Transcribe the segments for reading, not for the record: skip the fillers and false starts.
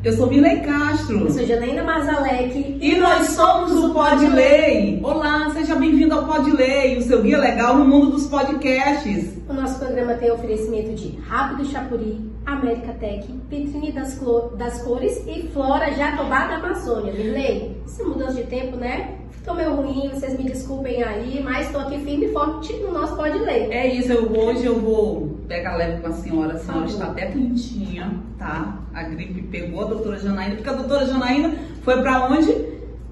Eu sou Mirley Castro. Eu sou Janaína Mazalek. E nós somos o Pod Lei. Olá, seja bem-vindo ao Pod Lei, o seu guia legal no mundo dos podcasts. O nosso programa tem oferecimento de Rápido Chapuri, América Tech, Vitrine das Cores e Flora Jatobá da Amazônia. Mirley, essa mudança de tempo, né? Ficou meio ruim, vocês me desculpem aí, mas estou aqui firme e forte no nosso Pod Lei. É isso, hoje eu vou pegar leve com a senhora está até quentinha, tá? A gripe pegou a doutora Janaína, porque a doutora Janaína foi pra onde?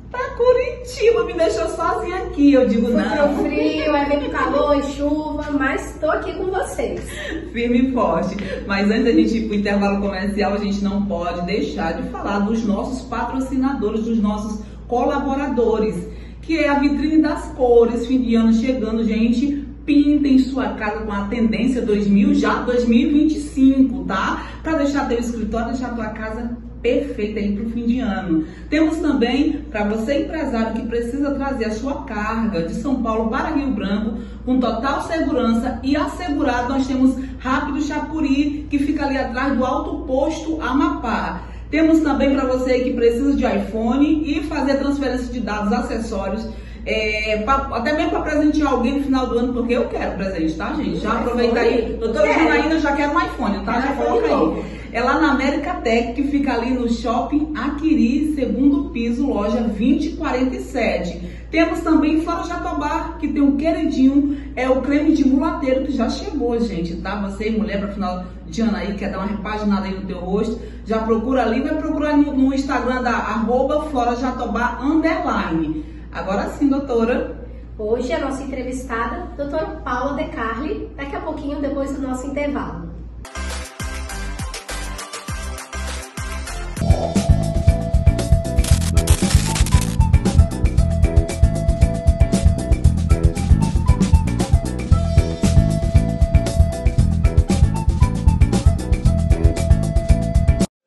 Pra Curitiba, me deixou sozinha aqui, eu digo não. Foi pro frio, aí vem pro calor e chuva, mas estou aqui com vocês. Firme e forte. Mas antes da gente ir pro intervalo comercial, a gente não pode deixar de falar dos nossos patrocinadores, dos nossos colaboradores, que é a Vitrine das Cores, fim de ano chegando, gente. Pintem sua casa com a tendência 2025, tá? Para deixar teu escritório, deixar tua casa perfeita aí pro fim de ano. Temos também, para você empresário que precisa trazer a sua carga de São Paulo para Rio Branco, com total segurança e assegurado, nós temos Rápido Chapuri, que fica ali atrás do Alto Posto Amapá. Temos também para você que precisa de iPhone e fazer transferência de dados, acessórios, até mesmo para presentear alguém no final do ano, porque eu quero presente, tá, gente? Já aproveita aí. Doutora Janaína já quer um iPhone, tá? Já coloca aí. É lá na América Tech, que fica ali no Shopping Aquiri, segundo piso, loja 2047. Temos também Flora Jatobá, que tem um queridinho, é o creme de mulateiro, que já chegou, gente, tá? Você, mulher, para final de ano aí, quer dar uma repaginada aí no teu rosto, já procura ali, vai procurar no Instagram da @florajatobá_. Agora sim, doutora. Hoje a nossa entrevistada, doutora Paula De Carli, daqui a pouquinho, depois do nosso intervalo.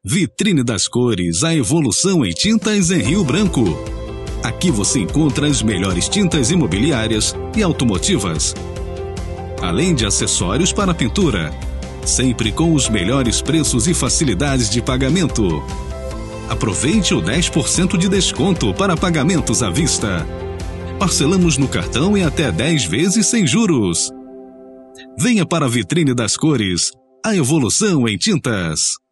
Vitrine das Cores, a evolução em tintas em Rio Branco. Aqui você encontra as melhores tintas imobiliárias e automotivas, além de acessórios para pintura, sempre com os melhores preços e facilidades de pagamento. Aproveite o 10% de desconto para pagamentos à vista. Parcelamos no cartão em até 10 vezes sem juros. Venha para a Vitrine das Cores, a evolução em tintas.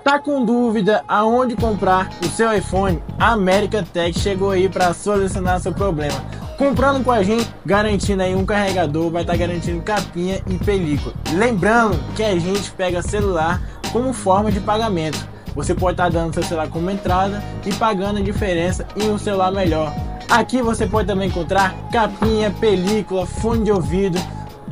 Tá com dúvida aonde comprar o seu iPhone? A América Tech chegou aí para solucionar seu problema. Comprando com a gente, garantindo aí um carregador, vai estar garantindo capinha e película. Lembrando que a gente pega celular como forma de pagamento. Você pode estar dando seu celular como entrada e pagando a diferença em um celular melhor. Aqui você pode também encontrar capinha, película, fone de ouvido,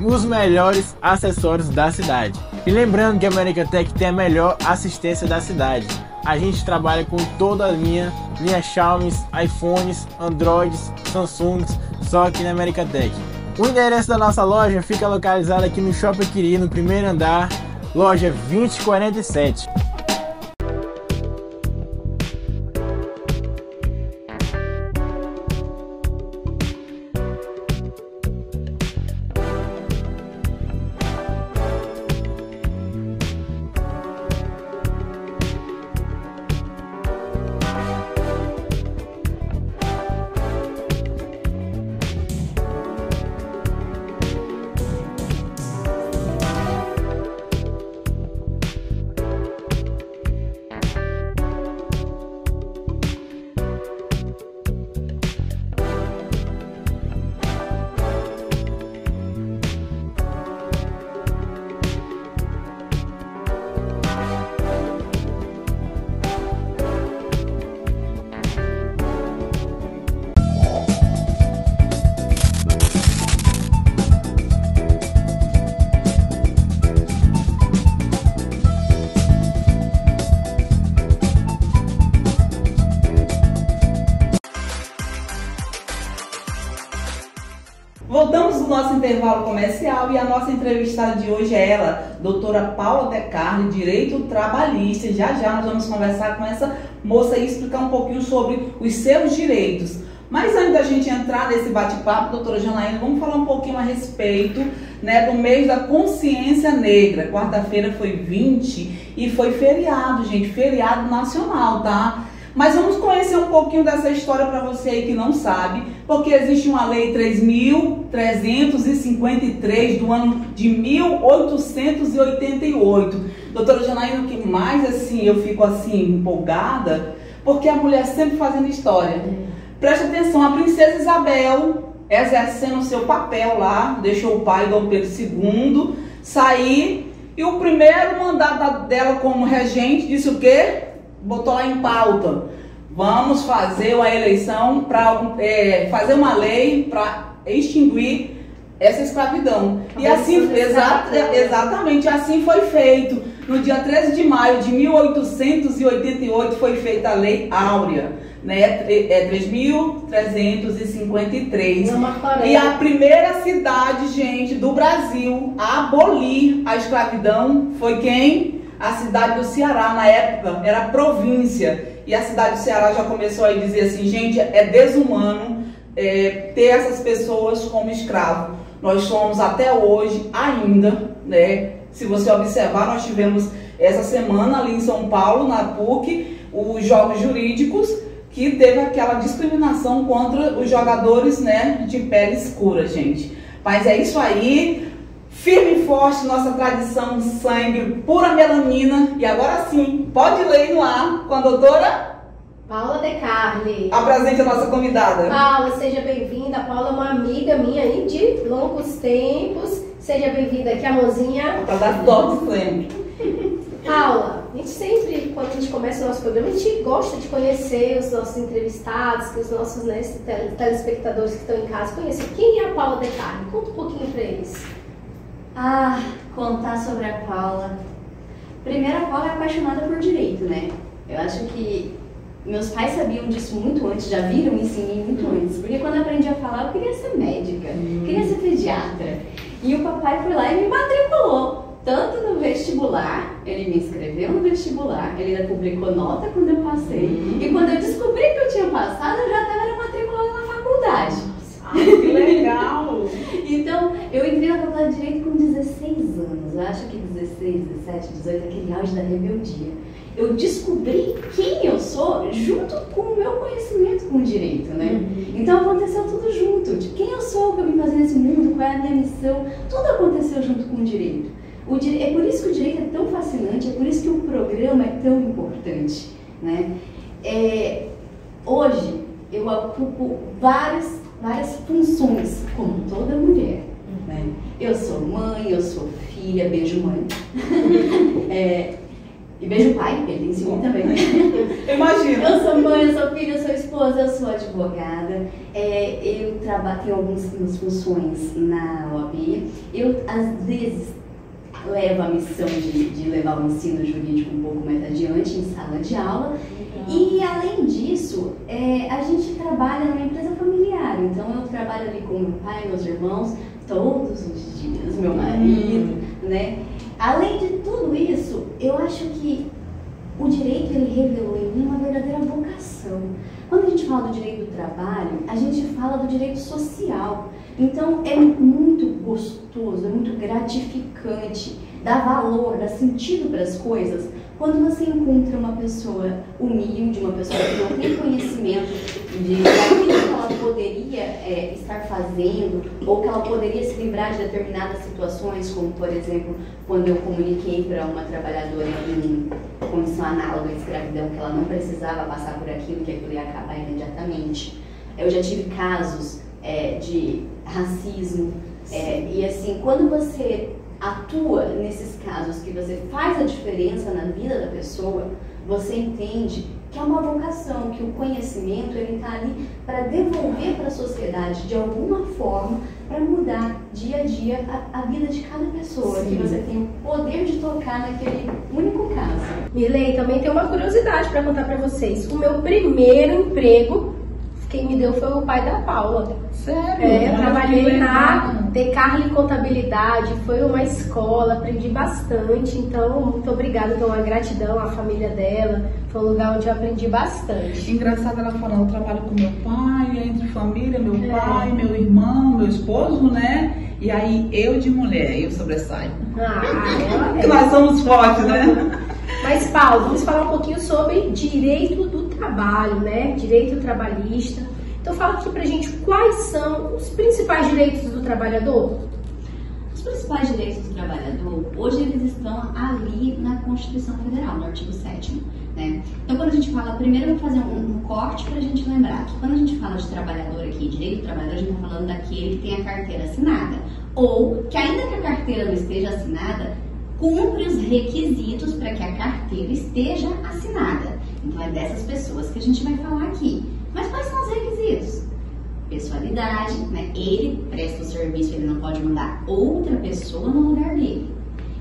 os melhores acessórios da cidade. E lembrando que a América Tech tem a melhor assistência da cidade. A gente trabalha com toda a linha Xiaomi, iPhones, Androids, Samsungs, só aqui na América Tech. O endereço da nossa loja fica localizado aqui no Shopping Aquiri, no primeiro andar, loja 2047. Voltamos do nosso intervalo comercial e a nossa entrevistada de hoje é ela, doutora Paula De Carli, Direito Trabalhista. Já nós vamos conversar com essa moça e explicar um pouquinho sobre os seus direitos. Mas antes da gente entrar nesse bate-papo, doutora Janaína, vamos falar um pouquinho a respeito, né, do mês da consciência negra. Quarta-feira foi 20 e foi feriado, gente, feriado nacional, tá? Mas vamos conhecer um pouquinho dessa história para você aí que não sabe, porque existe uma lei 3.353 do ano de 1888. Doutora Janaína, o que mais assim eu fico assim empolgada, porque a mulher sempre fazendo história. Preste atenção, a princesa Isabel, exercendo o seu papel lá, deixou o pai, Dom Pedro II, sair, e o primeiro mandato dela como regente disse o quê? Botou lá em pauta: vamos fazer uma eleição para fazer uma lei para extinguir essa escravidão. E assim, exatamente, assim foi feito. No dia 13 de maio de 1888 foi feita a Lei Áurea, né? 3.353. E a primeira cidade, gente, do Brasil a abolir a escravidão foi quem? A cidade do Ceará. Na época era província, e a cidade do Ceará já começou a dizer assim: gente, é desumano ter essas pessoas como escravo. Nós somos até hoje ainda, né? Se você observar, nós tivemos essa semana ali em São Paulo, na PUC, os jogos jurídicos, que teve aquela discriminação contra os jogadores, né, de pele escura, gente. Mas é isso aí. Firme e forte, nossa tradição, sangue, pura melanina. E agora sim, pode ler no ar com a doutora Paula De Carli. Apresente a nossa convidada. Paula, seja bem-vinda. A Paula é uma amiga minha aí de longos tempos. Seja bem-vinda aqui, amorzinha. Para dar toque sempre. Paula, a gente sempre, quando a gente começa o nosso programa, a gente gosta de conhecer os nossos entrevistados, que os nossos, né, telespectadores que estão em casa conheçam. Quem é a Paula De Carli? Conta um pouquinho para eles. Contar sobre a Paula. Primeiro, a Paula é apaixonada por direito, né? Eu acho que meus pais sabiam disso muito antes, já viram isso em mim muito antes. Porque quando eu aprendi a falar, eu queria ser médica, queria ser pediatra. E o papai foi lá e me matriculou. Tanto no vestibular, ele me inscreveu no vestibular, ele ainda publicou nota quando eu passei. E quando eu descobri que eu tinha passado, eu já estava matriculada na faculdade. Que legal! Então, eu entrei na faculdade de Direito com 16 anos. Eu acho que 16, 17, 18, aquele auge da rebeldia. Eu descobri quem eu sou junto com o meu conhecimento com o direito, né? Então, aconteceu tudo junto. De quem eu sou, o que eu vim fazer nesse mundo, qual é a minha missão. Tudo aconteceu junto com o direito. É por isso que o direito é tão fascinante, é por isso que o programa é tão importante, né? Hoje, eu ocupo várias funções, como toda mulher, né? Eu sou mãe, eu sou filha, beijo mãe, e beijo pai, ele tem ciúme também. Imagina. Eu sou mãe, eu sou filha, eu sou esposa, eu sou advogada, eu tenho algumas funções na OAB, eu às vezes levo a missão de levar o ensino jurídico um pouco mais adiante em sala de aula. E além disso, a gente trabalha numa empresa familiar, então eu trabalho ali com meu pai, meus irmãos, todos os dias, meu marido, né? Além de tudo isso, eu acho que o direito, ele revelou em mim uma verdadeira vocação. Quando a gente fala do direito do trabalho, a gente fala do direito social. Então é muito gostoso, é muito gratificante, dá valor, dá sentido para as coisas, quando você encontra uma pessoa humilde, uma pessoa que não tem conhecimento daquilo que ela poderia estar fazendo, ou que ela poderia se livrar de determinadas situações, como por exemplo, quando eu comuniquei para uma trabalhadora em condição análoga à escravidão, que ela não precisava passar por aquilo, que aquilo ia acabar imediatamente. Eu já tive casos de racismo, e assim, quando você atua nesses casos, que você faz a diferença na vida da pessoa, você entende que é uma vocação, que o conhecimento ele está ali para devolver para a sociedade de alguma forma, para mudar dia a dia a vida de cada pessoa. Sim. Que você tem o poder de tocar naquele único caso. Mirley, também tem uma curiosidade para contar para vocês. O meu primeiro emprego Quem me deu foi o pai da Paula. Sério? Eu trabalhei Que na legal. De Carli Contabilidade, foi uma escola, aprendi bastante, então muito obrigada, então uma gratidão à família dela, foi um lugar onde eu aprendi bastante. Engraçado ela falando, eu trabalho com meu pai, entre família, meu pai, meu irmão, meu esposo, né? E aí eu de mulher, eu sobressaio. Ela Porque nós somos fortes, né? Mas, Paulo, vamos falar um pouquinho sobre direito do trabalho, né? Direito trabalhista. Então, fala aqui pra gente quais são os principais direitos do trabalhador. Os principais direitos do trabalhador, hoje eles estão ali na Constituição Federal, no artigo 7º, né? Então, quando a gente fala, primeiro eu vou fazer um corte pra gente lembrar que quando a gente fala de trabalhador aqui, direito do trabalhador, a gente tá falando daquele que tem a carteira assinada, ou que ainda que a carteira não esteja assinada, cumpre os requisitos para que a carteira esteja assinada. Então, é dessas pessoas que a gente vai falar aqui. Mas quais são os requisitos? Pessoalidade, né? Ele presta o serviço, ele não pode mandar outra pessoa no lugar dele.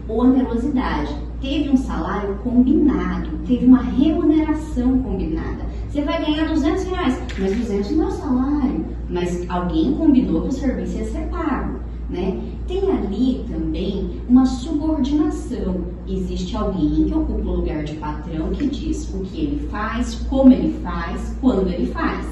Onerosidade. Teve um salário combinado, teve uma remuneração combinada. Você vai ganhar R$200, mas 200 não é o salário. Mas alguém combinou que o serviço ia ser pago, né? Tem ali também uma subordinação. Existe alguém que ocupa o lugar de patrão que diz o que ele faz, como ele faz, quando ele faz,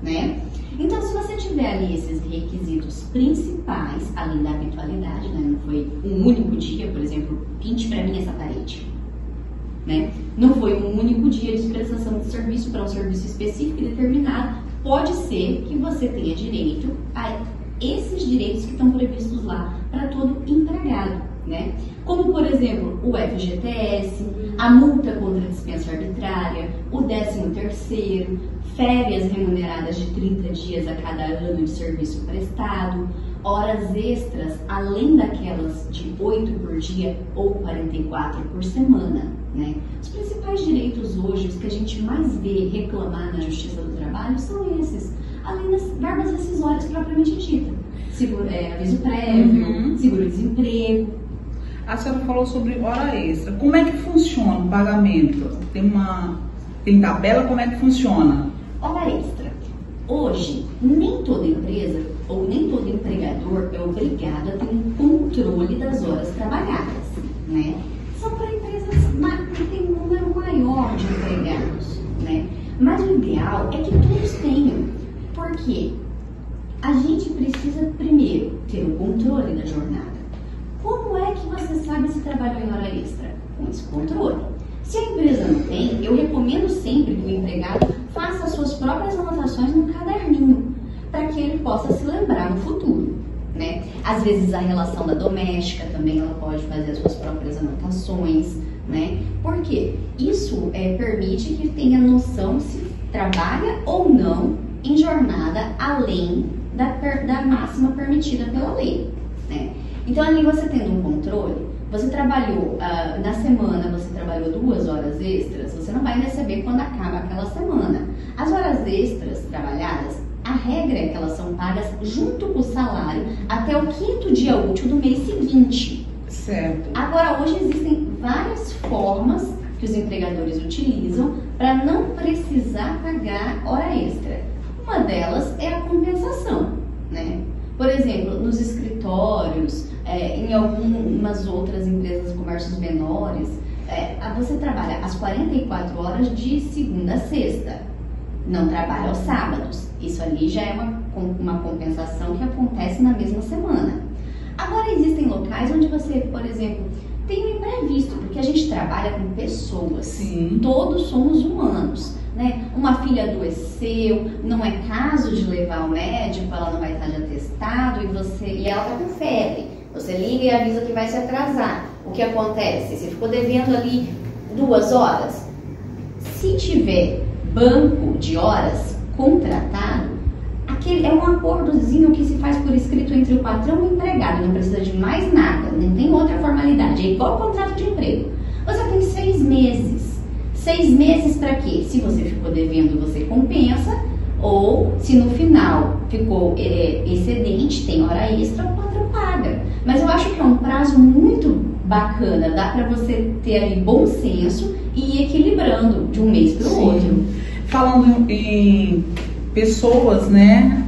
né? Então, se você tiver ali esses requisitos principais, além da habitualidade, né? Não foi um único dia, por exemplo, pinte para mim essa parede, né? Não foi um único dia de prestação de serviço para um serviço específico e determinado. Pode ser que você tenha direito a esses direitos que estão previstos lá para todo empregado, né? Como, por exemplo, o FGTS, a multa contra a dispensa arbitrária, o 13º, férias remuneradas de 30 dias a cada ano de serviço prestado, horas extras, além daquelas de 8 por dia ou 44 por semana, né? Os principais direitos hoje, os que a gente mais vê reclamar na Justiça do Trabalho, são esses, além das verbas rescisórias propriamente dita. Aviso prévio, seguro-desemprego. A senhora falou sobre hora extra. Como é que funciona o pagamento? Tem tabela? Como é que funciona? Hora extra. Hoje, nem toda empresa ou nem todo empregador é obrigado a ter um controle das horas trabalhadas, né? São para empresas que têm um número maior de empregados, né? Mas o ideal é que todos tenham. Por quê? A gente precisa, primeiro, ter o controle da jornada. Como é que você sabe se trabalhou em hora extra? Com esse controle. Se a empresa não tem, eu recomendo sempre que o empregado faça as suas próprias anotações no caderninho, para que ele possa se lembrar no futuro, né? Às vezes a relação da doméstica também, ela pode fazer as suas próprias anotações, né? Por quê? Isso permite que tenha noção se trabalha ou não em jornada além da máxima permitida pela lei, né? Então, ali você tendo um controle, você trabalhou, na semana você trabalhou 2 horas extras, você não vai receber quando acaba aquela semana. As horas extras trabalhadas, a regra é que elas são pagas junto com o salário até o 5º dia útil do mês seguinte. Certo. Agora, hoje existem várias formas que os empregadores utilizam para não precisar pagar hora extra. Uma delas é a compensação, né? Por exemplo, nos escritórios, em algumas outras empresas de comércios menores, você trabalha as 44 horas de segunda a sexta, não trabalha aos sábados. Isso ali já é uma compensação que acontece na mesma semana. Agora, existem locais onde você, por exemplo, tem um imprevisto, porque a gente trabalha com pessoas. Sim. Todos somos humanos, né? Uma filha adoeceu, não é caso de levar ao médico, ela não vai estar de atestado e ela está com febre. Você liga e avisa que vai se atrasar. O que acontece? Você ficou devendo ali 2 horas. Se tiver banco de horas contratado, aquele é um acordozinho que se faz por escrito entre o patrão e o empregado. Não precisa de mais nada, não tem outra formalidade. É igual ao contrato de emprego. Você tem 6 meses. 6 meses para quê? Se você ficou devendo, você compensa. Ou se no final ficou excedente, tem hora extra, o patrão paga. Mas eu acho que é um prazo muito bacana. Dá para você ter ali bom senso e ir equilibrando de um mês para o outro. Falando em pessoas, né?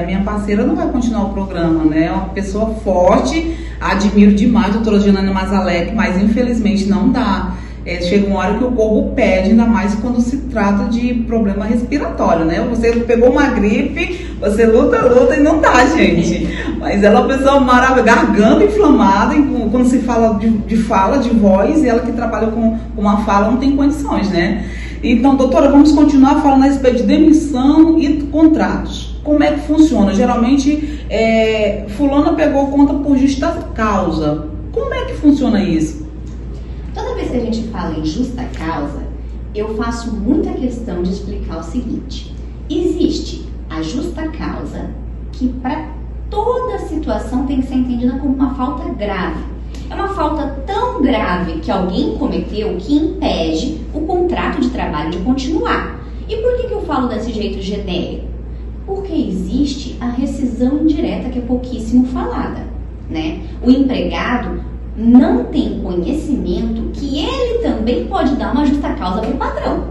A minha parceira não vai continuar o programa, né? É uma pessoa forte, admiro demais a doutora Janaína Mazalek, mas infelizmente não dá. Chega uma hora que o corpo pede, ainda mais quando se trata de problema respiratório, né? Você pegou uma gripe, você luta e não dá, gente. Mas ela é uma pessoa maravilhosa, garganta inflamada, quando se fala de fala, de voz, e ela que trabalha com uma fala não tem condições, né? Então, doutora, vamos continuar falando a respeito de demissão e contratos. Como é que funciona? Geralmente, fulana pegou conta por justa causa. Como é que funciona isso? Toda vez que a gente fala em justa causa, eu faço muita questão de explicar o seguinte. Existe a justa causa que para toda situação tem que ser entendida como uma falta grave. É uma falta tão grave que alguém cometeu que impede o contrato de trabalho de continuar. E por que eu falo desse jeito genérico? Porque existe a rescisão indireta que é pouquíssimo falada, né? O empregado não tem conhecimento que ele também pode dar uma justa causa para o patrão.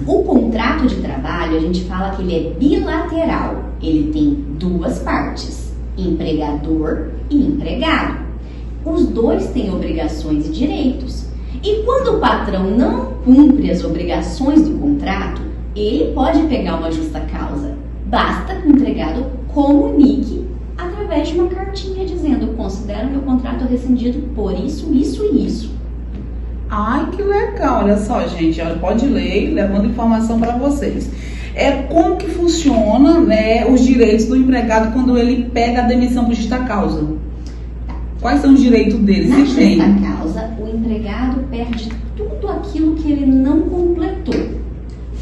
O contrato de trabalho, a gente fala que ele é bilateral. Ele tem duas partes, empregador e empregado. Os dois têm obrigações e direitos. E quando o patrão não cumpre as obrigações do contrato, ele pode pegar uma justa causa. Basta que o empregado comunique através de uma cartinha dizendo: considero meu contrato rescindido por isso, isso e isso. Ai, que legal! Olha só, gente, pode ler, levando informação para vocês. Como que funciona, né, os direitos do empregado quando ele pega a demissão por justa causa? Quais são os direitos dele? Na justa causa, o empregado perde tudo aquilo que ele não completou.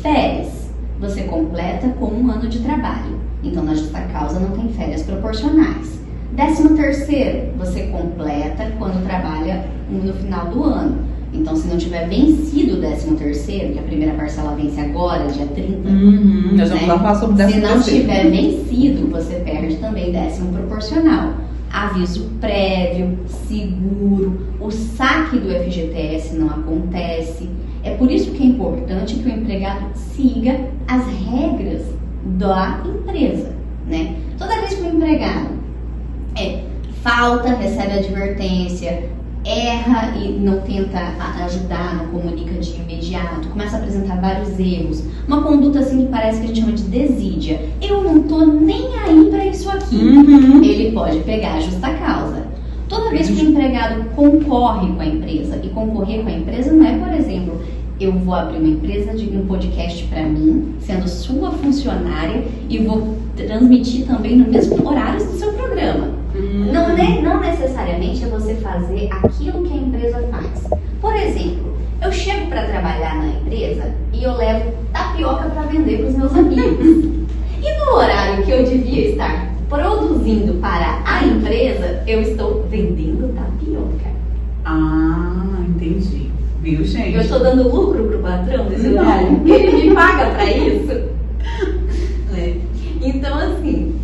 Férias, você completa com 1 ano de trabalho. Então, na justa causa não tem férias proporcionais. 13º, você completa quando trabalha no final do ano. Então, se não tiver vencido o 13º, que a primeira parcela vence agora, dia 30, nós vamos lá falar sobre 13º. Se não tiver vencido, você perde também 10º proporcional. Aviso prévio, seguro, o saque do FGTS não acontece. É por isso que é importante que o empregado siga as regras da empresa, né? Toda vez que o empregado falta, recebe advertência, erra e não tenta ajudar, não comunica de imediato, começa a apresentar vários erros, uma conduta assim que parece que a gente chama de desídia. Eu não tô nem aí para isso aqui. Ele pode pegar a justa causa. Toda vez que o empregado concorre com a empresa, e concorrer com a empresa não é, por exemplo, eu vou abrir uma empresa de um podcast para mim, sendo sua funcionária, e vou transmitir também no mesmo horário do seu programa. Não necessariamente é você fazer aquilo que a empresa faz. Por exemplo, eu chego para trabalhar na empresa e eu levo tapioca para vender para os meus amigos. E no horário que eu devia estar produzindo para a empresa, eu estou vendendo tapioca. Ah, entendi. Viu, gente? Eu estou dando lucro pro patrão nesse horário? Ele me paga para isso? Então, assim,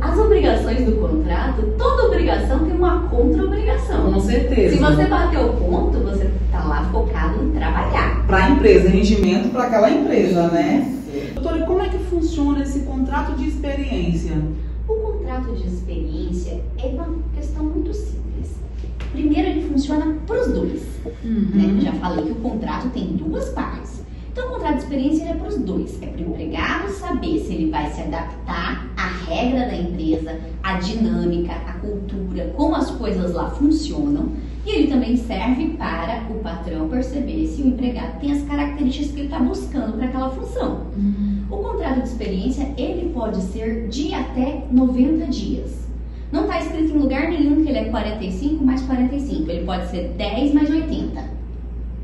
as obrigações do contrato, toda obrigação tem uma contra-obrigação. Com certeza. Se você bater o ponto, você tá lá focado em trabalhar. Para a empresa, rendimento para aquela empresa, né? Doutora, e como é que funciona esse contrato de experiência? O contrato de experiência é uma questão muito simples. Primeiro, ele funciona para os dois. Né? Já falei que o contrato tem duas partes. Então, o contrato de experiência é para os dois. É para o empregado saber se ele vai se adaptar à regra da empresa, à dinâmica, à cultura, como as coisas lá funcionam. E ele também serve para o patrão perceber se o empregado tem as características que ele está buscando para aquela função. O contrato de experiência, ele pode ser de até 90 dias. Não está escrito em lugar nenhum que ele é 45 mais 45. Ele pode ser 10 mais 80.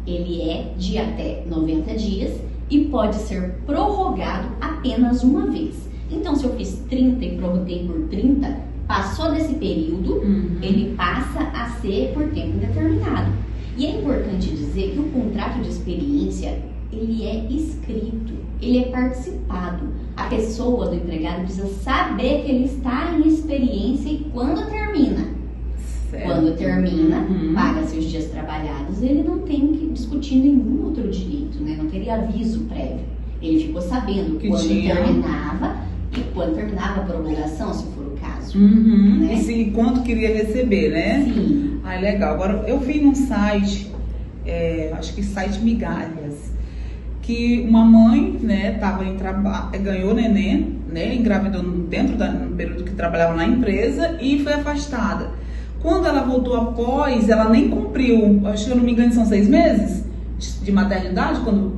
Ele é de até 90 dias e pode ser prorrogado apenas uma vez. Então, se eu fiz 30 e prorroguei por 30, passou desse período, ele passa a ser por tempo indeterminado. E é importante dizer que o contrato de experiência, ele é escrito, ele é participado. A pessoa do empregado precisa saber que ele está em experiência e quando termina. Quando termina, paga-se os dias trabalhados, ele não tem que discutir nenhum outro direito, né? Não teria aviso prévio. Ele ficou sabendo Que quando tinha. terminava e quando terminava a prorrogação, se for o caso. Uhum. Né? E se quanto queria receber, né? Sim. Ah, legal. Agora, eu vi num site, acho que site Migalhas, que uma mãe, né, tava em ganhou neném, né, engravidou dentro no período que trabalhava na empresa e foi afastada. Quando ela voltou após, ela nem cumpriu, acho que eu não me engano, são 6 meses de maternidade, quando...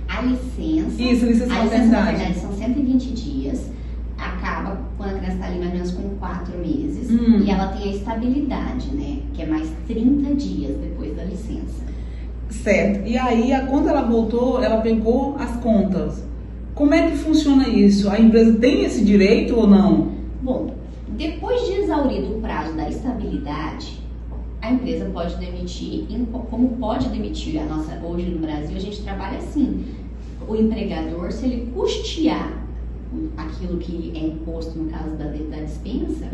A licença... Isso, licença na maternidade. verdade, são 120 dias. Acaba quando a criança está ali mais ou menos com 4 meses. E ela tem a estabilidade, né? Que é mais 30 dias depois da licença. Certo. E aí, quando ela voltou, ela pegou as contas. Como é que funciona isso? A empresa tem esse direito ou não? Bom, depois de exaurido o prazo da estabilidade, a empresa pode demitir, como pode demitir a nossa, hoje no Brasil, a gente trabalha assim. O empregador, se ele custear aquilo que é imposto no caso da dispensa,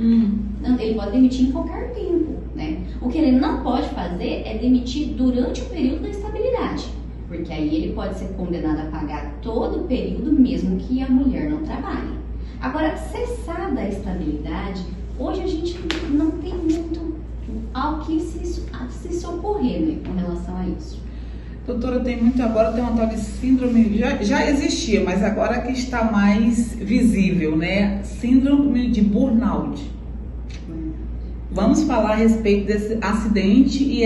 ele pode demitir em qualquer tempo, né? O que ele não pode fazer é demitir durante o período da estabilidade, porque aí ele pode ser condenado a pagar todo o período, mesmo que a mulher não trabalhe. Agora, cessada a estabilidade, hoje a gente não tem muito ao que se socorrer, né, com relação a isso. Doutora, agora tem uma tal de síndrome, já existia, mas agora que está mais visível, né? Síndrome de burnout. Vamos falar a respeito desse acidente e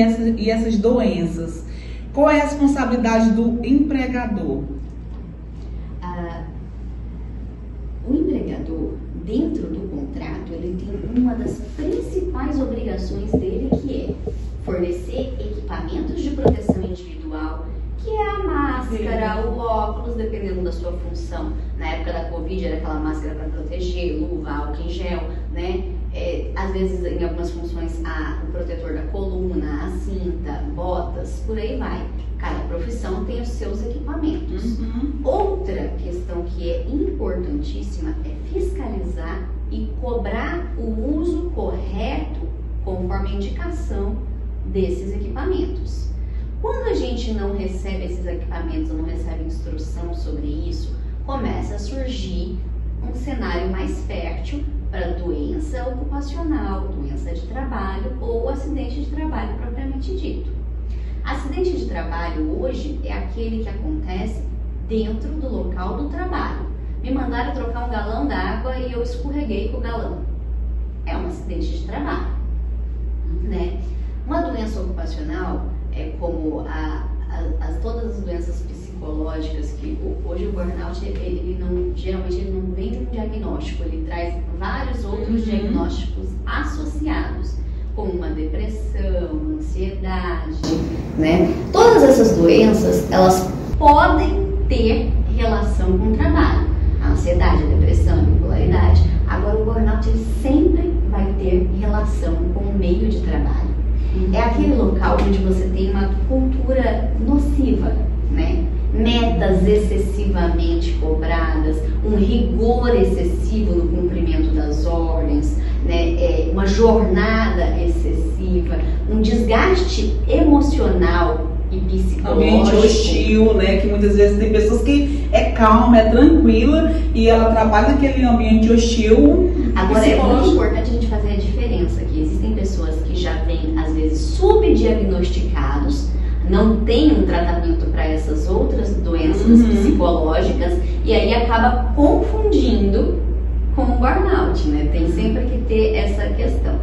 essas doenças. Qual é a responsabilidade do empregador? O empregador, dentro do contrato, ele tem uma das principais obrigações dele, que é fornecer equipamentos de proteção individual, que é a máscara, o óculos, dependendo da sua função. Na época da Covid era aquela máscara para proteger, luva, álcool em gel, né? Às vezes, em algumas funções, o protetor da coluna, a cinta, botas, por aí vai. Cada profissão tem os seus equipamentos. Outra questão que é importantíssima é fiscalizar e cobrar o uso correto, conforme a indicação desses equipamentos. Quando a gente não recebe esses equipamentos, ou não recebe instrução sobre isso, começa a surgir um cenário mais fértil para doença ocupacional, doença de trabalho ou acidente de trabalho propriamente dito. Acidente de trabalho hoje é aquele que acontece dentro do local do trabalho. Me mandaram trocar um galão d'água e eu escorreguei com o galão. É um acidente de trabalho, né? Uma doença ocupacional é como todas as doenças psicológicas, que hoje o burnout geralmente ele não vem de um diagnóstico, ele traz vários outros diagnósticos associados, como uma depressão, uma ansiedade, né? Todas essas doenças, elas podem ter relação com o trabalho. A ansiedade, a depressão, a bipolaridade. Agora o burnout ele sempre vai ter relação com o meio de trabalho. É aquele local onde você tem uma cultura nociva, né? Metas excessivamente cobradas, um rigor excessivo no cumprimento das ordens, né? Uma jornada excessiva, um desgaste emocional e psicológico. Ambiente hostil, né? Que muitas vezes tem pessoas que é calma, é tranquila e ela trabalha naquele ambiente hostil. Agora é muito importante a gente fazer a diferença aqui. Existem pessoas que já vêm, às vezes, subdiagnosticados, não tem um tratamento para essas outras doenças psicológicas e aí acaba confundindo com o burnout, né? Tem sempre que ter essa questão.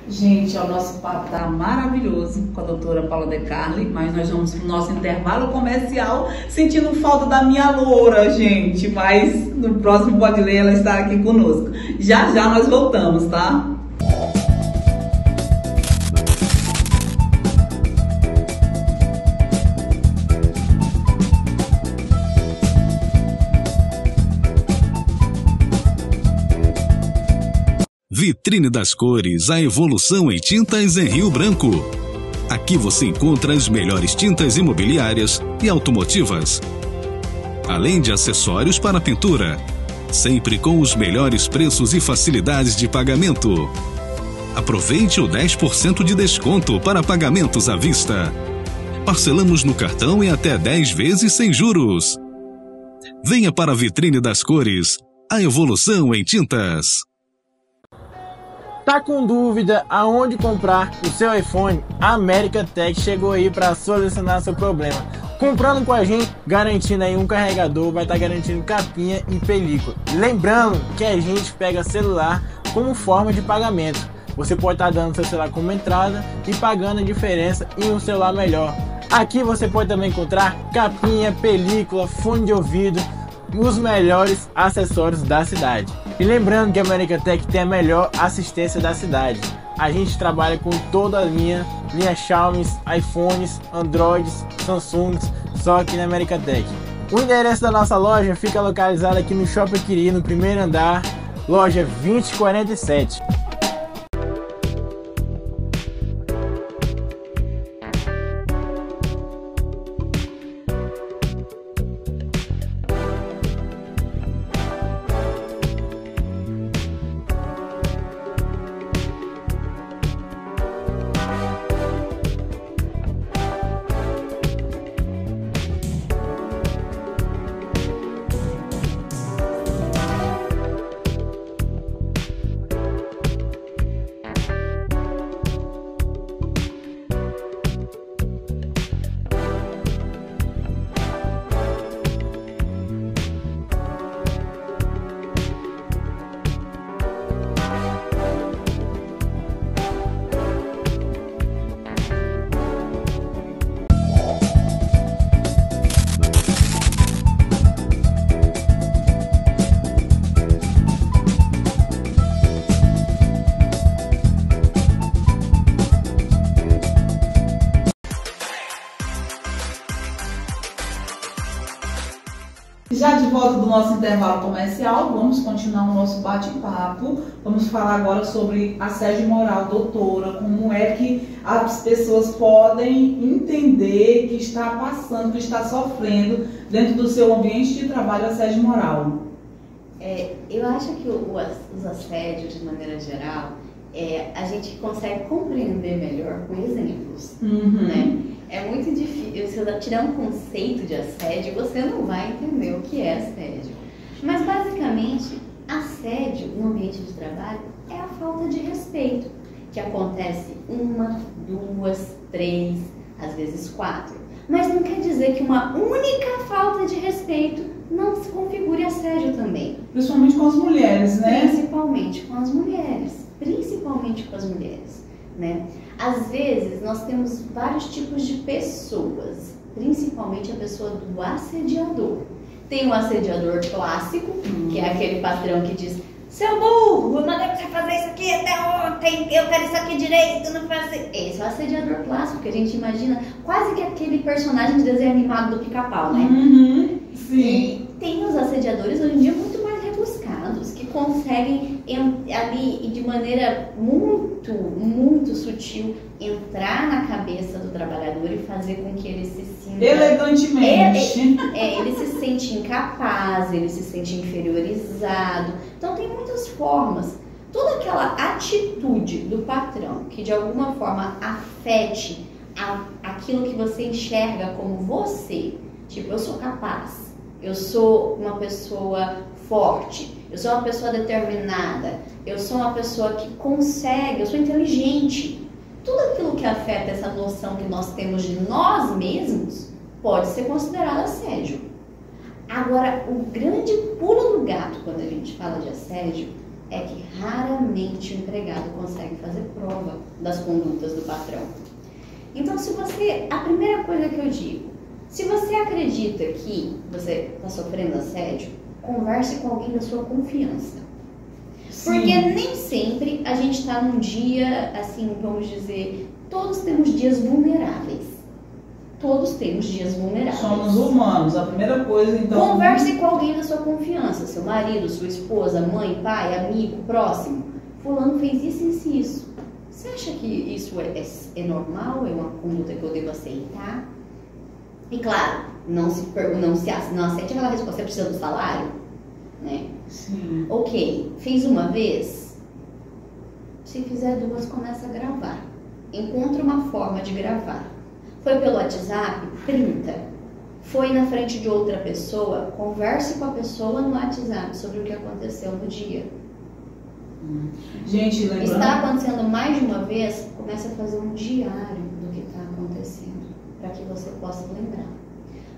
Gente, o nosso papo tá maravilhoso com a doutora Paula De Carli, mas nós vamos pro nosso intervalo comercial, sentindo falta da minha loura, gente, mas no próximo Pode Ler ela está aqui conosco. Já já nós voltamos, tá? Vitrine das Cores, a evolução em tintas em Rio Branco. Aqui você encontra as melhores tintas imobiliárias e automotivas, além de acessórios para pintura, sempre com os melhores preços e facilidades de pagamento. Aproveite o 10% de desconto para pagamentos à vista. Parcelamos no cartão em até 10 vezes sem juros. Venha para a Vitrine das Cores, a evolução em tintas. Tá com dúvida aonde comprar o seu iPhone? A America Tech chegou aí para solucionar seu problema. Comprando com a gente, garantindo aí um carregador, vai estar garantindo capinha e película. Lembrando que a gente pega celular como forma de pagamento. Você pode estar dando seu celular como entrada e pagando a diferença em um celular melhor. Aqui você pode também encontrar capinha, película, fone de ouvido, os melhores acessórios da cidade. E lembrando que a America Tech tem a melhor assistência da cidade. A gente trabalha com toda a linha Xiaomi, iPhones, Androids, Samsungs, só aqui na America Tech. O endereço da nossa loja fica localizado aqui no Shopping Quiri, no primeiro andar, loja 2047. Já de volta do nosso intervalo comercial, vamos continuar o nosso bate-papo. Vamos falar agora sobre assédio moral, doutora, como é que as pessoas podem entender que está passando, que está sofrendo dentro do seu ambiente de trabalho assédio moral. Eu acho que os assédios, de maneira geral, a gente consegue compreender melhor com exemplos, né? É muito difícil, se eu tirar um conceito de assédio, você não vai entender o que é assédio. Mas, basicamente, assédio no ambiente de trabalho é a falta de respeito, que acontece 1, 2, 3, às vezes 4. Mas não quer dizer que uma única falta de respeito não se configure assédio também. Principalmente com as mulheres, né? Principalmente com as mulheres. Principalmente com as mulheres, né? Às vezes, nós temos vários tipos de pessoas, principalmente a pessoa do assediador. Tem o assediador clássico, que é aquele patrão que diz: seu burro, eu mandei você fazer isso aqui até ontem, eu quero isso aqui direito, não faz assim. Esse é o assediador clássico, que a gente imagina quase que aquele personagem de desenho animado do Pica-Pau, né? Sim. E tem os assediadores hoje em dia muito mais rebuscados, que conseguem ali de maneira muito sutil entrar na cabeça do trabalhador e fazer com que ele se sinta elegantemente. Ele se sente incapaz, ele se sente inferiorizado. Então tem muitas formas. Toda aquela atitude do patrão que de alguma forma afete aquilo que você enxerga como você, tipo, eu sou capaz, eu sou uma pessoa forte, eu sou uma pessoa determinada, eu sou uma pessoa que consegue, eu sou inteligente. Tudo aquilo que afeta essa noção que nós temos de nós mesmos pode ser considerado assédio. Agora, o grande pulo do gato quando a gente fala de assédio é que raramente o empregado consegue fazer prova das condutas do patrão. Então, a primeira coisa que eu digo, se você acredita que você está sofrendo assédio, converse com alguém da sua confiança. Sim. Porque nem sempre a gente está num dia, assim, vamos dizer, todos temos dias vulneráveis. Todos temos dias vulneráveis. Somos humanos, a primeira coisa, então... Converse com alguém da sua confiança, seu marido, sua esposa, mãe, pai, amigo, próximo. Fulano fez isso e isso. Você acha que isso é normal? É uma conduta que eu devo aceitar? E claro, não aceite aquela resposta, você precisa do salário? Né? Sim. Ok, fez uma vez, se fizer 2, começa a gravar. Encontre uma forma de gravar. Foi pelo WhatsApp? Printa. foi na frente de outra pessoa, converse com a pessoa no WhatsApp sobre o que aconteceu no dia. Gente, lembrando... Está acontecendo mais de uma vez, comece a fazer um diário do que está acontecendo, para que você possa lembrar.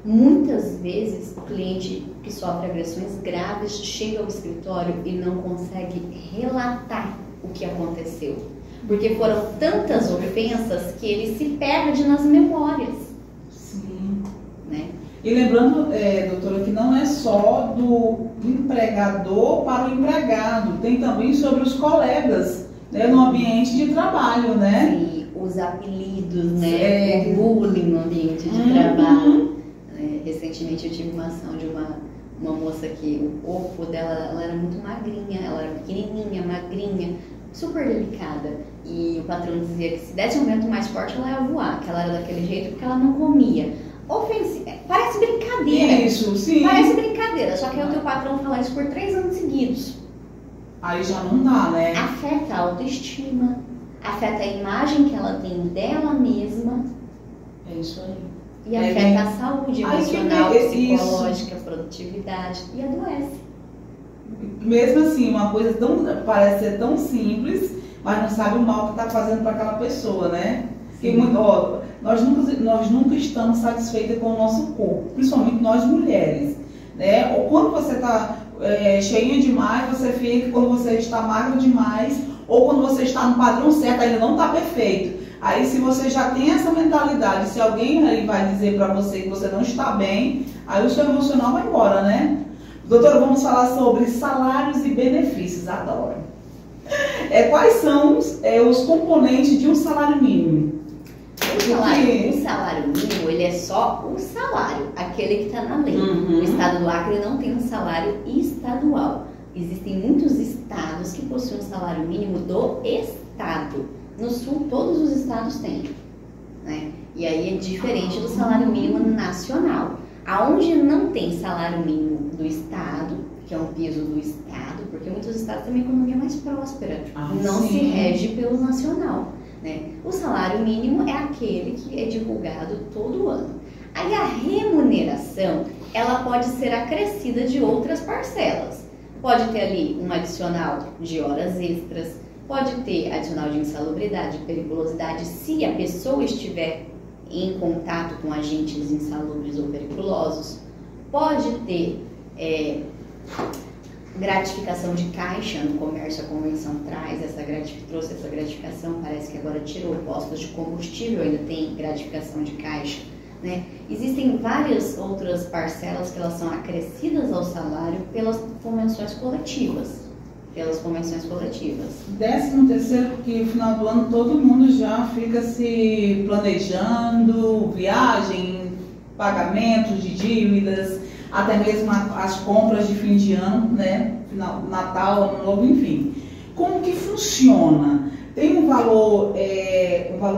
Muitas vezes, o cliente que sofre agressões graves chega ao escritório e não consegue relatar o que aconteceu. Porque foram tantas ofensas que ele se perde nas memórias. Sim. Né? E lembrando, doutora, que não é só do empregador para o empregado, tem também sobre os colegas, né, no ambiente de trabalho, né? Sim, os apelidos, né? O bullying no ambiente de trabalho. Recentemente eu tive uma ação de uma moça que o corpo dela ela era muito magrinha, ela era pequenininha, magrinha, super delicada. E o patrão dizia que se desse um vento mais forte ela ia voar, que ela era daquele jeito porque ela não comia. Parece brincadeira. Isso, sim. Parece brincadeira, só que aí o teu patrão falar isso por 3 anos seguidos. Aí já não dá, né? Afeta a autoestima, afeta a imagem que ela tem dela mesma. É isso aí. E afeta a saúde emocional, psicológica, a produtividade e adoece. Mesmo assim, uma coisa parece ser tão simples, mas não sabe o mal que está fazendo para aquela pessoa, né? Porque nós nunca estamos satisfeitas com o nosso corpo, principalmente nós mulheres, né? Ou quando você está cheinha demais, você fica, quando você está magra demais, ou quando você está no padrão certo, ainda não está perfeito. Aí se você já tem essa mentalidade, se alguém aí vai dizer para você que você não está bem, aí o seu emocional vai embora, né? Doutora, vamos falar sobre salários e benefícios, adoro. Quais são os componentes de um salário mínimo? O salário mínimo, ele é só o salário, aquele que está na lei. O estado do Acre não tem um salário estadual. Existem muitos estados que possuem um salário mínimo do estado. No sul, todos os estados têm, né? E aí é diferente do salário mínimo nacional. Aonde não tem salário mínimo do estado, que é um piso do estado, porque muitos estados têm uma economia mais próspera, não se rege pelo nacional, né? O salário mínimo é aquele que é divulgado todo ano. Aí a remuneração, ela pode ser acrescida de outras parcelas. Pode ter ali um adicional de horas extras, pode ter adicional de insalubridade, periculosidade, se a pessoa estiver em contato com agentes insalubres ou periculosos. Pode ter gratificação de caixa no comércio, a convenção trouxe essa gratificação, parece que agora tirou postos de combustível, ainda tem gratificação de caixa, né? Existem várias outras parcelas que elas são acrescidas ao salário pelas convenções coletivas. 13º, porque no final do ano todo mundo já fica se planejando, viagem, pagamentos de dívidas, até mesmo as compras de fim de ano, né? Natal, Ano Novo, enfim. Como que funciona? Tem um valor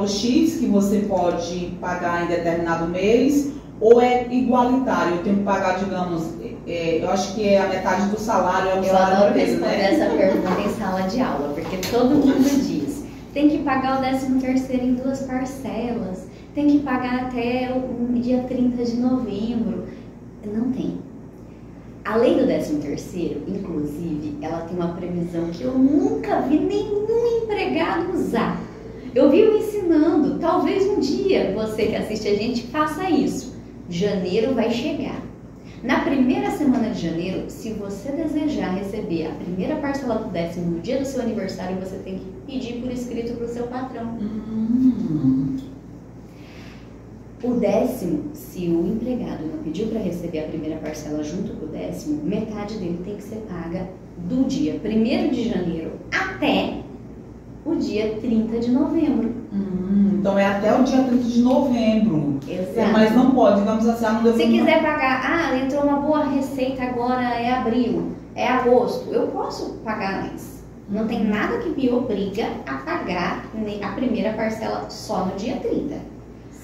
X que você pode pagar em determinado mês, ou é igualitário? Eu tenho que pagar, digamos, eu acho que é a metade do salário, é o salário. Eu adoro responder essa pergunta em sala de aula, porque todo mundo diz, tem que pagar o 13º em 2 parcelas, tem que pagar até o dia 30 de novembro. Não tem. A lei do 13º, inclusive, ela tem uma previsão que eu nunca vi nenhum empregado usar. Eu vivo ensinando, talvez um dia você que assiste a gente faça isso. Janeiro vai chegar. Na primeira semana de janeiro, se você desejar receber a primeira parcela do 10º no dia do seu aniversário, você tem que pedir por escrito para o seu patrão. O 10º, se o empregado não pediu para receber a primeira parcela junto com o 10º, metade dele tem que ser paga do dia 1º de janeiro até o dia 30 de novembro. Então é até o dia 30 de novembro. Exato. Mas não pode, digamos assim, não deu. Se quiser pagar, entrou uma boa receita agora, é abril, é agosto, eu posso pagar antes. Não tem nada que me obriga a pagar a primeira parcela só no dia 30.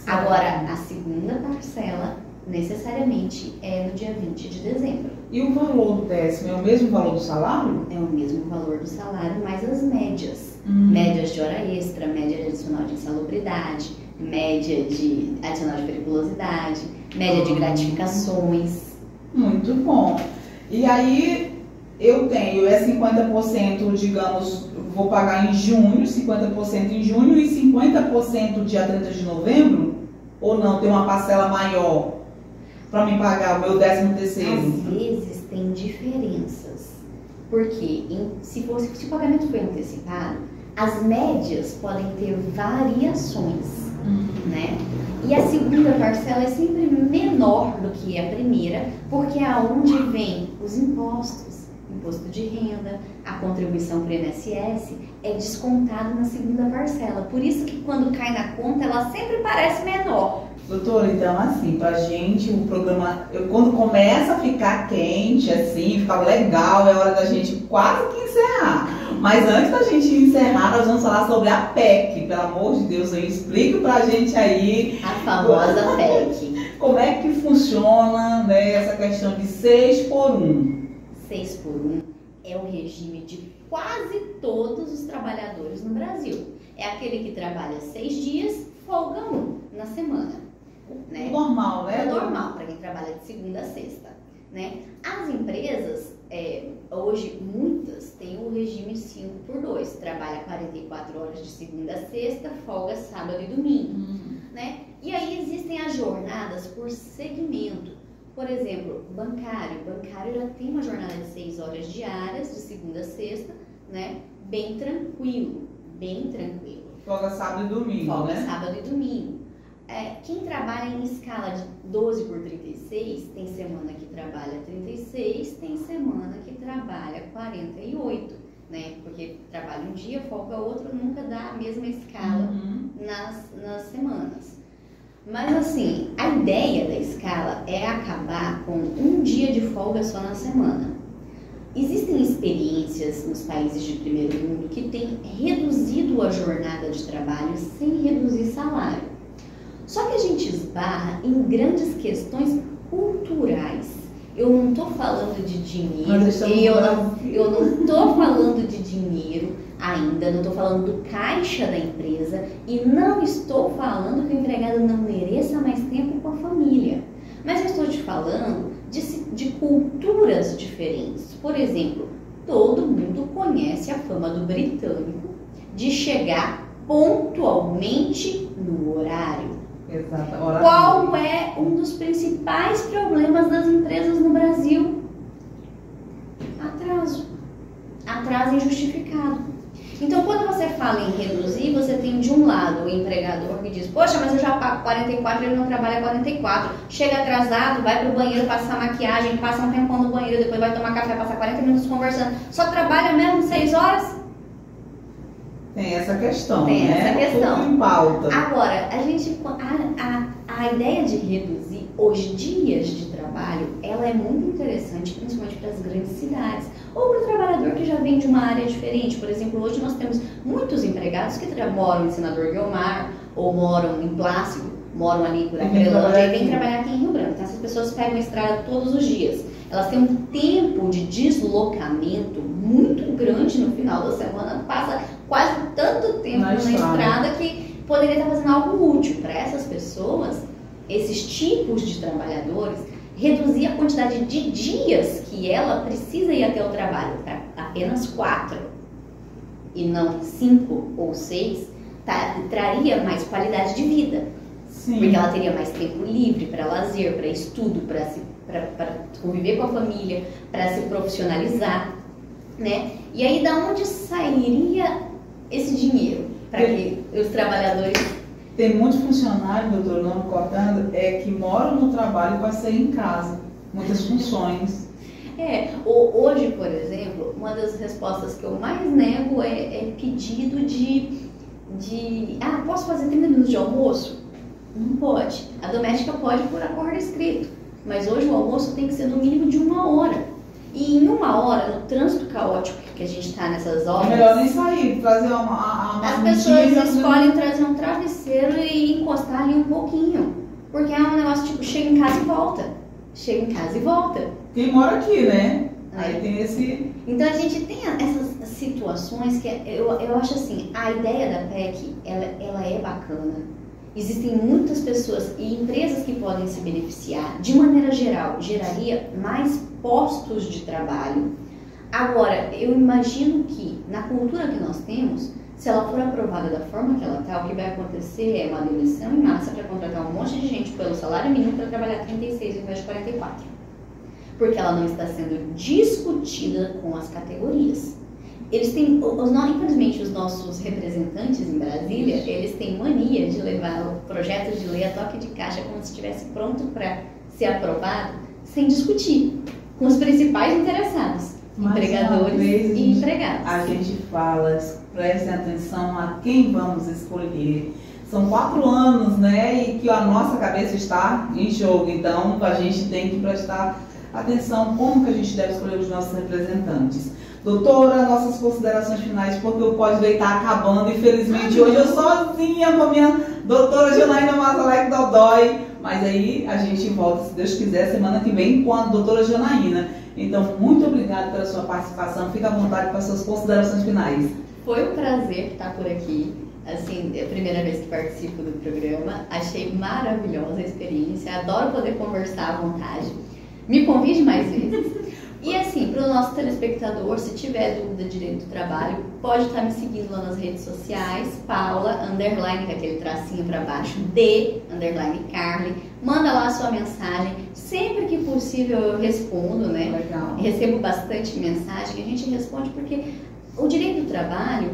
Agora, a segunda parcela, necessariamente, é no dia 20 de dezembro. E o valor do 10º é o mesmo valor do salário? É o mesmo valor do salário, mais as médias. Médias de hora extra, média adicional de insalubridade, média de adicional de periculosidade, média de gratificações. Muito bom. E aí eu tenho 50%, digamos, vou pagar em junho, 50% em junho e 50% dia 30 de novembro? Ou não, tem uma parcela maior para me pagar o meu 13º? Às vezes tem diferenças. Porque se o pagamento foi antecipado, as médias podem ter variações, né? E a segunda parcela é sempre menor do que a primeira, porque é aonde vem os impostos, imposto de renda, a contribuição para o INSS é descontado na segunda parcela. Por isso que quando cai na conta, ela sempre parece menor. Doutora, então assim, pra gente o programa, quando começa a ficar quente, assim, ficar legal, é hora da gente quase que encerrar. Mas antes da gente encerrar, nós vamos falar sobre a PEC. Pelo amor de Deus, explica pra gente aí. A famosa PEC. Como é que funciona, né, essa questão de 6x1? 6x1 é o regime de quase todos os trabalhadores no Brasil. É aquele que trabalha 6 dias, folga 1 na semana. Né? Normal, né? É normal para quem trabalha de segunda a sexta, né? As empresas, hoje muitas têm o regime 5x2, trabalha 44 horas de segunda a sexta, folga sábado e domingo, né? E aí existem as jornadas por segmento. Por exemplo, bancário já tem uma jornada de 6 horas diárias, de segunda a sexta, né? Bem tranquilo. Folga sábado e domingo, folga né? sábado e domingo. Quem trabalha em escala de 12x36, tem semana que trabalha 36, tem semana que trabalha 48, né? Porque trabalha um dia, folga outro, nunca dá a mesma escala nas semanas. Mas assim, a ideia da escala é acabar com um dia de folga só na semana. Existem experiências nos países de primeiro mundo que têm reduzido a jornada de trabalho sem reduzir salário. Só que a gente esbarra em grandes questões culturais. Eu não estou falando de dinheiro, eu não estou falando de dinheiro ainda, não estou falando do caixa da empresa e não estou falando que o empregado não mereça mais tempo com a família. Mas eu estou te falando de culturas diferentes. Por exemplo, todo mundo conhece a fama do britânico de chegar pontualmente no horário. Exato. Qual é um dos principais problemas das empresas no Brasil? Atraso injustificado. Então, quando você fala em reduzir, você tem de um lado o empregador que diz: poxa, mas eu já pago 44, ele não trabalha 44. Chega atrasado, vai pro banheiro passar maquiagem, passa um tempão no banheiro, depois vai tomar café, passa 40 minutos conversando. Só trabalha mesmo 6 horas? Tem essa questão, Tem né? essa questão. Tudo em pauta. Agora, a ideia de reduzir os dias de trabalho, ela é muito interessante, principalmente para as grandes cidades. Ou para o trabalhador que já vem de uma área diferente. Por exemplo, hoje nós temos muitos empregados que moram em Senador Guiomar, ou moram em Plácido, moram ali por Aquelândia e vêm trabalhar aqui em Rio Branco. Então, essas pessoas pegam a estrada todos os dias. Elas têm um tempo de deslocamento muito grande no final da semana, passa quase tanto tempo na estrada que poderia estar fazendo algo útil para essas pessoas. Esses tipos de trabalhadores, reduzir a quantidade de dias que ela precisa ir até o trabalho para apenas 4 e não 5 ou 6, traria mais qualidade de vida. Sim. Porque ela teria mais tempo livre para lazer, para estudo, para conviver com a família, para se profissionalizar, né? E aí, da onde sairia esse dinheiro para que os trabalhadores... Tem muitos funcionários, doutor, não cortando, que moram no trabalho para ser em casa. Muitas funções. Hoje, por exemplo, uma das respostas que eu mais nego é pedido de posso fazer 30 minutos de almoço? Não pode. A doméstica pode por acordo escrito, mas hoje o almoço tem que ser no mínimo de 1 hora. E em 1 hora, no trânsito caótico que a gente está nessas horas... É melhor nem sair, trazer uma as pessoas escolhem trazer um travesseiro e encostar ali um pouquinho. Porque é um negócio tipo, chega em casa e volta. Chega em casa e volta. Quem mora aqui, né? Aí tem esse... Então a gente tem essas situações que eu acho assim, a ideia da PEC, ela é bacana. existem muitas pessoas e empresas que podem se beneficiar. De maneira geral, geraria mais postos de trabalho. Agora, eu imagino que na cultura que nós temos, se ela for aprovada da forma que ela está, o que vai acontecer é uma demissão em massa para contratar um monte de gente pelo salário mínimo para trabalhar 36 ao invés de 44. Porque ela não está sendo discutida com as categorias. Eles têm, infelizmente, os nossos representantes em Brasília, eles têm mania de levar o projeto de lei a toque de caixa como se estivesse pronto para ser aprovado, sem discutir com os principais interessados, empregadores e empregados. A gente fala, prestem atenção a quem vamos escolher. São 4 anos, né, e que a nossa cabeça está em jogo, então a gente tem que prestar atenção como que a gente deve escolher os nossos representantes. Doutora, nossas considerações finais, porque o Pode-Lei está acabando, infelizmente hoje eu sozinha com a minha doutora Janaína Mazalek Dodói, mas aí a gente volta, se Deus quiser, semana que vem com a doutora Janaína. Então, muito obrigada pela sua participação, fica à vontade para as suas considerações finais. Foi um prazer estar por aqui, assim, é a primeira vez que participo do programa, achei maravilhosa a experiência, adoro poder conversar à vontade, me convide mais vezes. E assim, para o nosso telespectador, se tiver dúvida de direito do trabalho, pode estar me seguindo lá nas redes sociais, Paula, _, com aquele tracinho para baixo, _Carly. Manda lá a sua mensagem, sempre que possível eu respondo, né? Legal. Recebo bastante mensagem, a gente responde porque o direito do trabalho,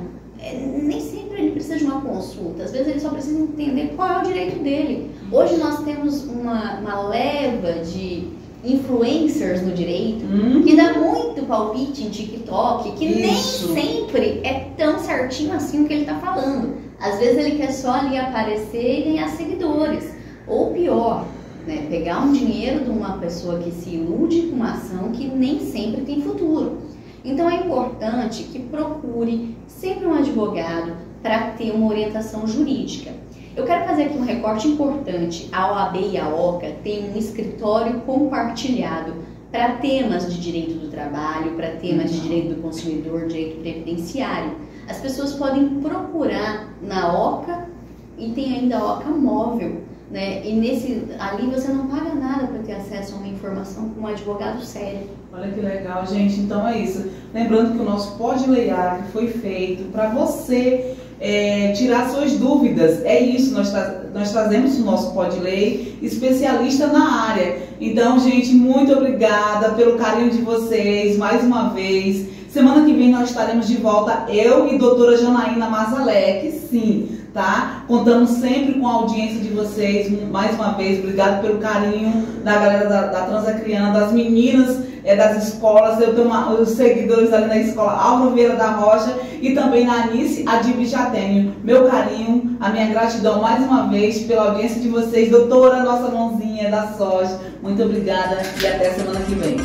nem sempre ele precisa de uma consulta, às vezes ele só precisa entender qual é o direito dele. Hoje nós temos uma leva de influencers no direito, que dá muito palpite em TikTok, que nem sempre é tão certinho assim o que ele está falando. Às vezes ele quer só ali aparecer e ganhar seguidores. Ou pior, né, pegar um dinheiro de uma pessoa que se ilude com uma ação que nem sempre tem futuro. Então é importante que procure sempre um advogado para ter uma orientação jurídica. Eu quero fazer aqui um recorte importante. A OAB e a OCA têm um escritório compartilhado para temas de direito do trabalho, para temas de direito do consumidor, direito previdenciário. As pessoas podem procurar na OCA e tem ainda a OCA móvel, né? E ali você não paga nada para ter acesso a uma informação com um advogado sério. Olha que legal, gente. Então é isso. Lembrando que o nosso Pode-Lei foi feito para você tirar suas dúvidas. É isso, nós trazemos o nosso Pode-Lei especialista na área. Então, gente, muito obrigada pelo carinho de vocês, mais uma vez. Semana que vem nós estaremos de volta, eu e doutora Janaína Mazalek, sim, tá? Contamos sempre com a audiência de vocês, mais uma vez, obrigado pelo carinho da galera da Transacriando, das meninas das escolas, eu tenho os seguidores ali na escola Álvaro Vieira da Rocha e também na Anice Adib Jatênio. Meu carinho, a minha gratidão mais uma vez pela audiência de vocês, doutora, nossa mãozinha da sorte, muito obrigada e até semana que vem.